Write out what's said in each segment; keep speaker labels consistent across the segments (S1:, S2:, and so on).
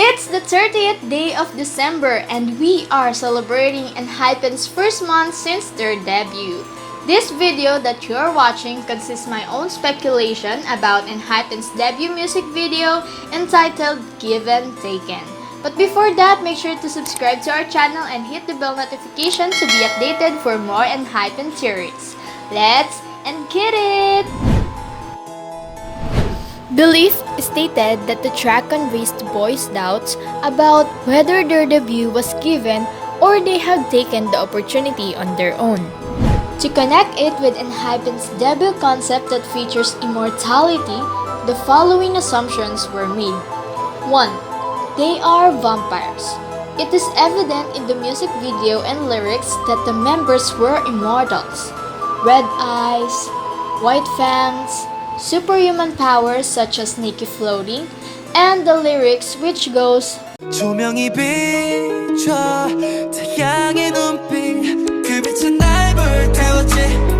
S1: It's the 30th day of December and we are celebrating Enhypen's first month since their debut. This video that you're watching consists my own speculation about Enhypen's debut music video entitled Given Taken. But before that, make sure to subscribe to our channel and hit the bell notification to be updated for more Enhypen theories. Let's get it! Belief stated that the track conveys to boys' doubts about whether their debut was given or they have taken the opportunity on their own. To connect it with Enhypen's debut concept that features immortality, the following assumptions were made. 1. They are vampires. It is evident in the music video and lyrics that the members were immortals. Red eyes, white fangs, superhuman powers such as sneaky floating, and the lyrics which goes 조명이 비춰 태양의 눈빛 그 빛은 날 불태웠지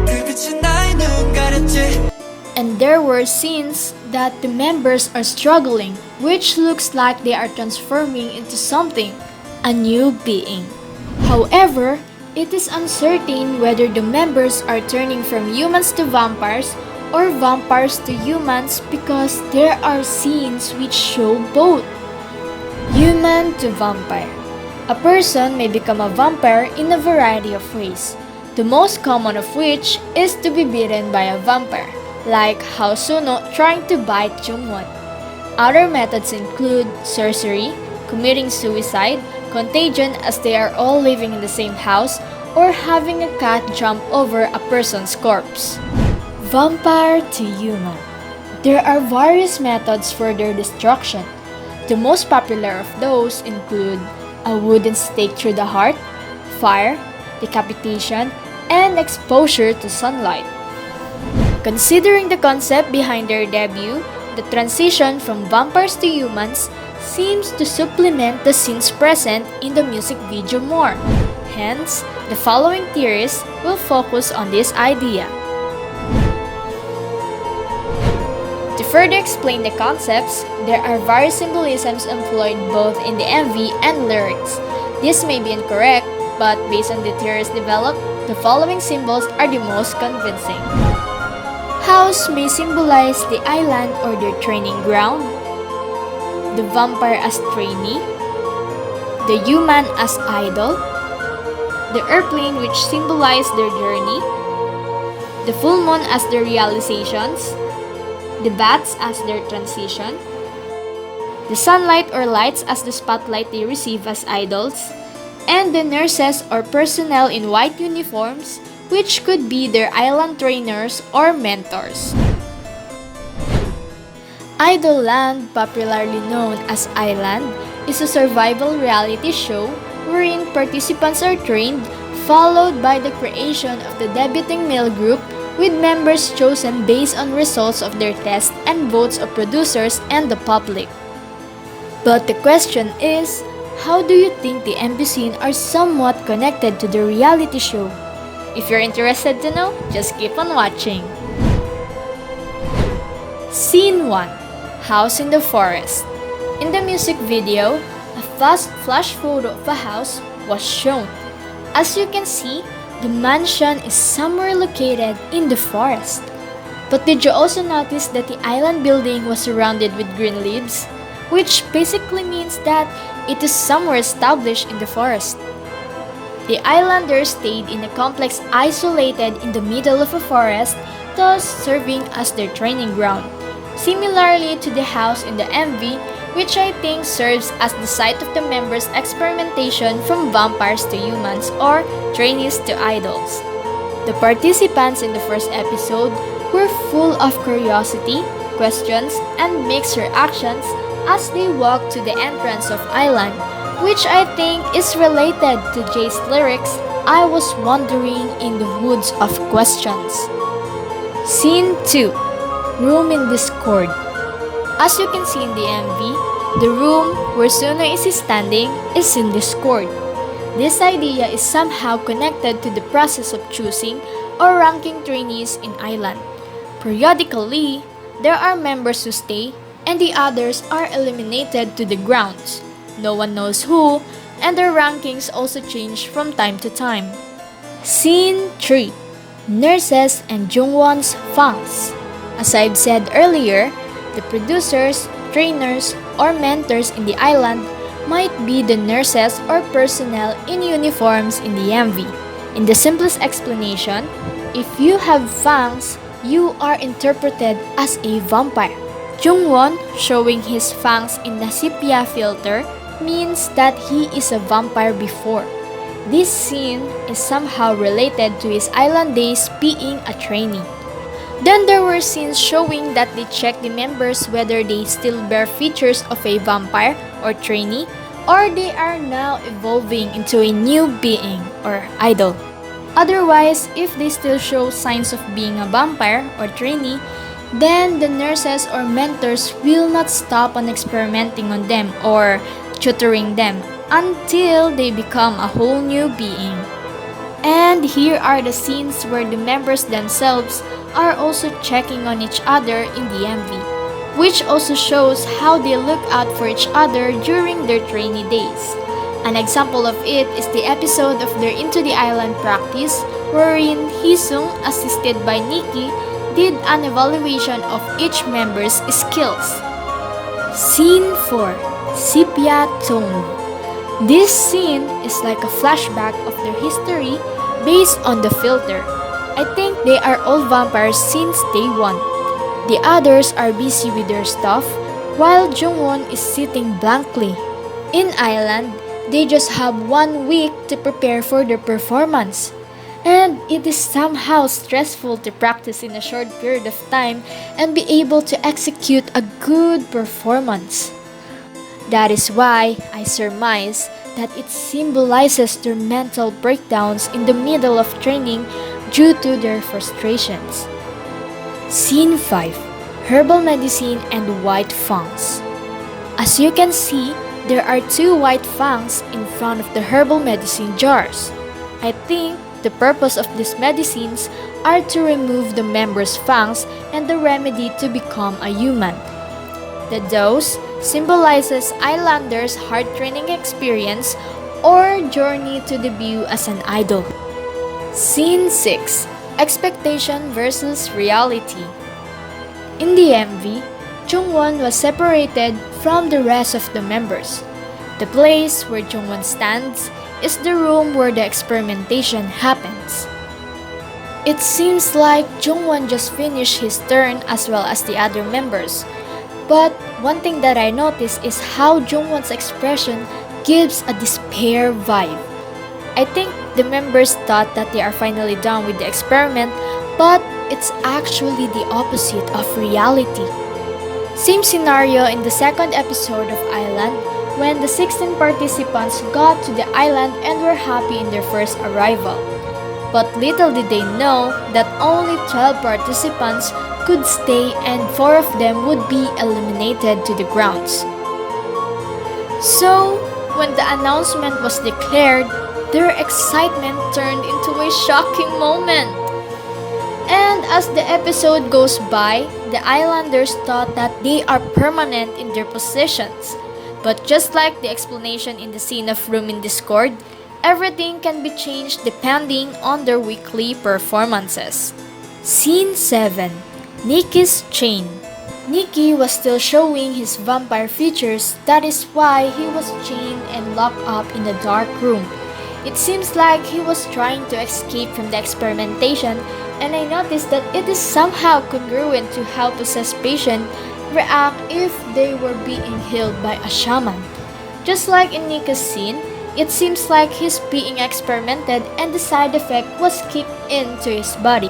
S1: 그 빛은 나의 눈 가렸지. And there were scenes that the members are struggling, which looks like they are transforming into something, a new being. However, it is uncertain whether the members are turning from humans to vampires or vampires to humans because there are scenes which show both. Human to vampire. A person may become a vampire in a variety of ways, the most common of which is to be bitten by a vampire, like how Suno trying to bite Jungwon. Other methods include sorcery, committing suicide, contagion as they are all living in the same house, or having a cat jump over a person's corpse. Vampire to human. There are various methods for their destruction. The most popular of those include a wooden stake through the heart, fire, decapitation, and exposure to sunlight. Considering the concept behind their debut, the transition from vampires to humans seems to supplement the scenes present in the music video more. Hence, the following theories will focus on this idea. To further explain the concepts, there are various symbolisms employed both in the MV and lyrics. This may be incorrect, but based on the theories developed, the following symbols are the most convincing. House may symbolize the island or their training ground, the vampire as trainee, the human as idol, the airplane which symbolize their journey, the full moon as their realizations, the bats as their transition, the sunlight or lights as the spotlight they receive as idols, and the nurses or personnel in white uniforms which could be their island trainers or mentors. Idolland, popularly known as Island, is a survival reality show wherein participants are trained, followed by the creation of the debuting male group with members chosen based on results of their tests and votes of producers and the public. But the question is, how do you think the MV scene are somewhat connected to the reality show? If you're interested to know, just keep on watching. Scene 1. House in the Forest. In the music video, a fast flash photo of a house was shown. As you can see, the mansion is somewhere located in the forest. But did you also notice that the island building was surrounded with green leaves? Which basically means that it is somewhere established in the forest. The islanders stayed in a complex isolated in the middle of a forest, thus serving as their training ground. Similarly to the house in the MV, which I think serves as the site of the members' experimentation from vampires to humans or trainees to idols. The participants in the first episode were full of curiosity, questions, and mixed reactions as they walk to the entrance of island, which I think is related to Jay's lyrics, I was wandering in the woods of questions. Scene 2. Room in Discord. As you can see in the MV, the room where Suno is standing is in Discord. This idea is somehow connected to the process of choosing or ranking trainees in island. Periodically, there are members who stay and the others are eliminated to the grounds. No one knows who, and their rankings also change from time to time. Scene 3. Nurses and Jungwon's fangs. As I've said earlier, the producers, trainers, or mentors in the island might be the nurses or personnel in uniforms in the MV. In the simplest explanation, if you have fangs, you are interpreted as a vampire. Jungwon showing his fangs in the sepia filter means that he is a vampire before. This scene is somehow related to his island days being a trainee. Then there were scenes showing that they check the members whether they still bear features of a vampire or trainee, or they are now evolving into a new being or idol. Otherwise, if they still show signs of being a vampire or trainee, then the nurses or mentors will not stop on experimenting on them or tutoring them until they become a whole new being. And here are the scenes where the members themselves are also checking on each other in the MV, which also shows how they look out for each other during their trainee days. An example of it is the episode of their Into the Island practice wherein Hisung, assisted by Nikki, did an evaluation of each member's skills. Scene 4. Sepia Tone. This scene is like a flashback of their history based on the filter. I think they are all vampires since day 1. The others are busy with their stuff while Jungwon is sitting blankly. In Island, they just have 1 week to prepare for their performance. And it is somehow stressful to practice in a short period of time and be able to execute a good performance. That is why I surmise that it symbolizes their mental breakdowns in the middle of training due to their frustrations. Scene 5. Herbal Medicine and White Fangs. As you can see, there are 2 white fangs in front of the herbal medicine jars. I think the purpose of these medicines are to remove the member's fangs and the remedy to become a human. The dose symbolizes Islanders' hard training experience or journey to debut as an idol. Scene 6. Expectation versus reality. In the MV, Jungwon was separated from the rest of the members. The place where Jungwon stands is the room where the experimentation happens. It seems like Jungwon just finished his turn as well as the other members. But one thing that I noticed is how Jungwon's expression gives a despair vibe. I think the members thought that they are finally done with the experiment, but it's actually the opposite of reality. Same scenario in the second episode of Island, when the 16 participants got to the island and were happy in their first arrival. But little did they know that only 12 participants could stay and 4 of them would be eliminated to the grounds. So, when the announcement was declared, their excitement turned into a shocking moment. And as the episode goes by, the Islanders thought that they are permanent in their positions. But just like the explanation in the scene of Room in Discord, everything can be changed depending on their weekly performances. Scene 7. Nikki's Chain. Nikki was still showing his vampire features, that is why he was chained and locked up in a dark room. It seems like he was trying to escape from the experimentation, and I noticed that it is somehow congruent to how possessed patients react if they were being healed by a shaman. Just like in Nikki's scene, it seems like he's being experimented and the side effect was kicked into his body.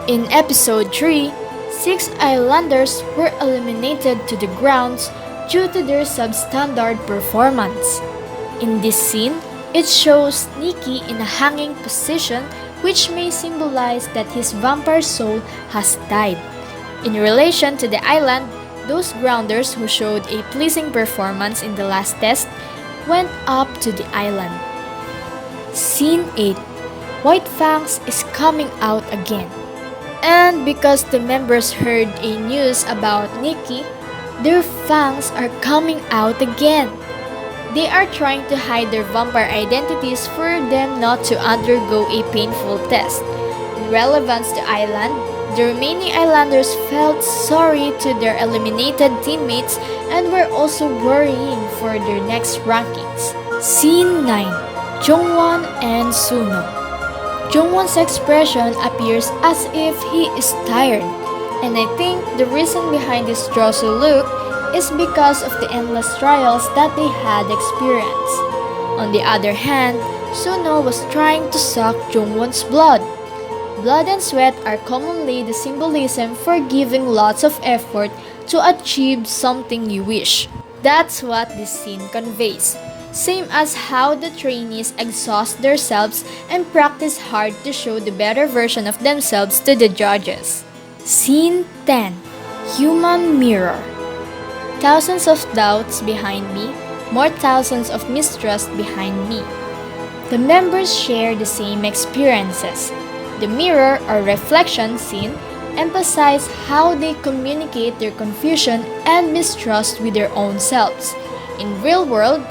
S1: In episode 3, 6 Islanders were eliminated to the grounds, due to their substandard performance. In this scene, it shows Nikki in a hanging position, which may symbolize that his vampire soul has died. In relation to the island, those grounders who showed a pleasing performance in the last test went up to the island. Scene 8. White Fangs is coming out again. And because the members heard a news about Nikki, their fangs are coming out again. They are trying to hide their vampire identities for them not to undergo a painful test. In relevance to island, the remaining islanders felt sorry to their eliminated teammates and were also worrying for their next rankings. Scene 9. Jongwon and Suno. Jongwon's expression appears as if he is tired, and I think the reason behind this drowsy look is because of the endless trials that they had experienced. On the other hand, Suno was trying to suck Jongwon's blood. Blood and sweat are commonly the symbolism for giving lots of effort to achieve something you wish. That's what this scene conveys. Same as how the trainees exhaust themselves and practice hard to show the better version of themselves to the judges. Scene 10. Human Mirror. Thousands of doubts behind me, more thousands of mistrust behind me. The members share the same experiences. The mirror or reflection scene emphasizes how they communicate their confusion and mistrust with their own selves. In real world,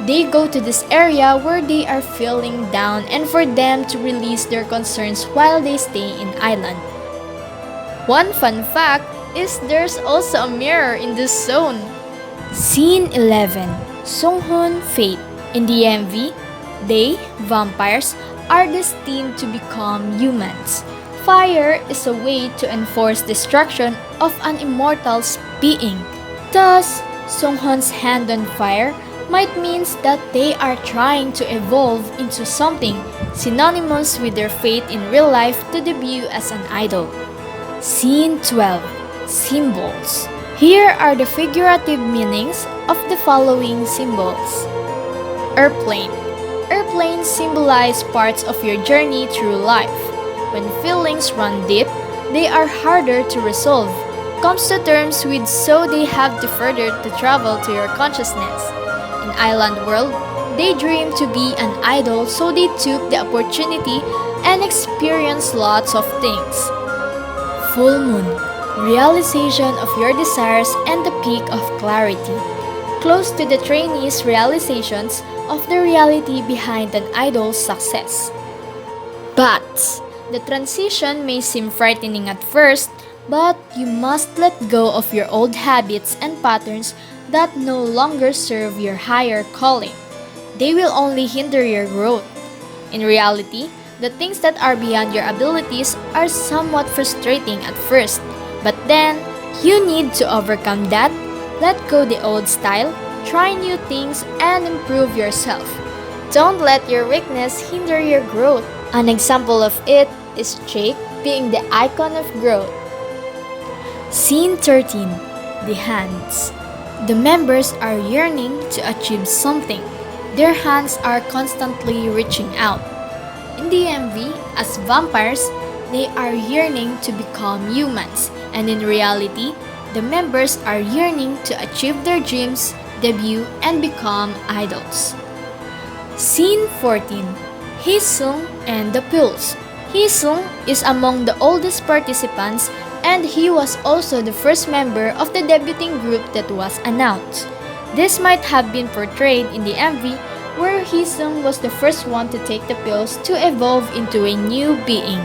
S1: they go to this area where they are feeling down and for them to release their concerns while they stay in island. One fun fact is there's also a mirror in this zone. Scene 11. Songhoon Fate. In the MV, they, vampires, are destined to become humans. Fire is a way to enforce destruction of an immortal being. Thus, Songhoon's hand on fire might means that they are trying to evolve into something synonymous with their fate in real life to debut as an idol. Scene 12. Symbols. Here are the figurative meanings of the following symbols. Airplane. Airplanes symbolize parts of your journey through life. When feelings run deep, they are harder to resolve. Comes to terms with so they have to further to travel to your consciousness. In Island World, they dreamed to be an idol, so they took the opportunity and experienced lots of things. Full Moon. Realization of your desires and the peak of clarity. Close to the trainees' realizations of the reality behind an idol's success. But the transition may seem frightening at first, but you must let go of your old habits and patterns that no longer serve your higher calling. They will only hinder your growth. In reality, the things that are beyond your abilities are somewhat frustrating at first, but then you need to overcome that, let go the old style, try new things, and improve yourself. Don't let your weakness hinder your growth. An example of it is Jake being the icon of growth. Scene 13. The Hands. The members are yearning to achieve something. Their hands are constantly reaching out. In the MV, as vampires, they are yearning to become humans, and in reality, the members are yearning to achieve their dreams, debut, and become idols. Scene 14. Hee-sung and the Pills. Hee-sung is among the oldest participants, and he was also the first member of the debuting group that was announced. This might have been portrayed in the MV, where Hee-sung was the first one to take the pills to evolve into a new being.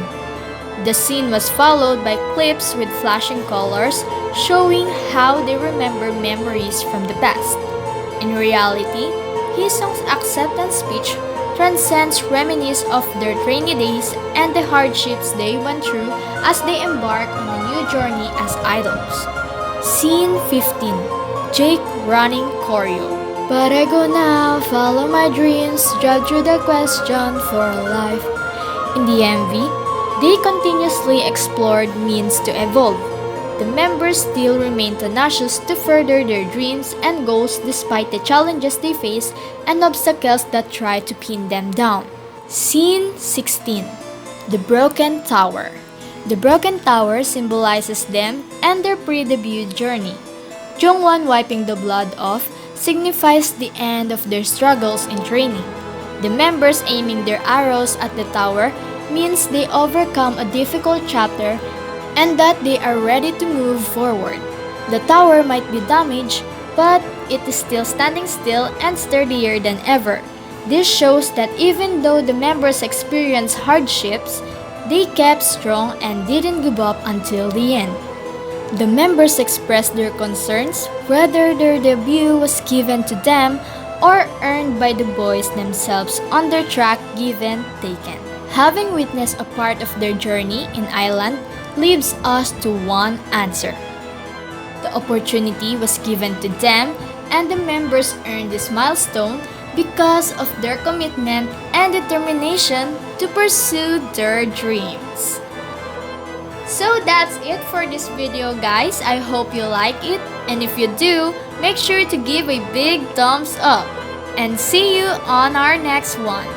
S1: The scene was followed by clips with flashing colors showing how they remember memories from the past. In reality, Hee-sung's acceptance speech transcends reminisce of their trainee days and the hardships they went through as they embark on a new journey as idols. Scene 15. Jake running choreo. But I go now, follow my dreams, drive through the question for life. In the MV, they continuously explored means to evolve. the members still remain tenacious to further their dreams and goals despite the challenges they face and obstacles that try to pin them down. Scene 16. The Broken Tower. The Broken Tower symbolizes them and their pre-debut journey. Jungwon wiping the blood off signifies the end of their struggles in training. The members aiming their arrows at the tower means they overcome a difficult chapter and that they are ready to move forward. The tower might be damaged, but it is still standing still and sturdier than ever. This shows that even though the members experienced hardships, they kept strong and didn't give up until the end. The members expressed their concerns whether their debut was given to them or earned by the boys themselves on their track given taken. Having witnessed a part of their journey in Ireland leaves us to one answer. The opportunity was given to them and the members earned this milestone because of their commitment and determination to pursue their dreams. So that's it for this video, guys. I hope you like it, and if you do, make sure to give a big thumbs up. And see you on our next one.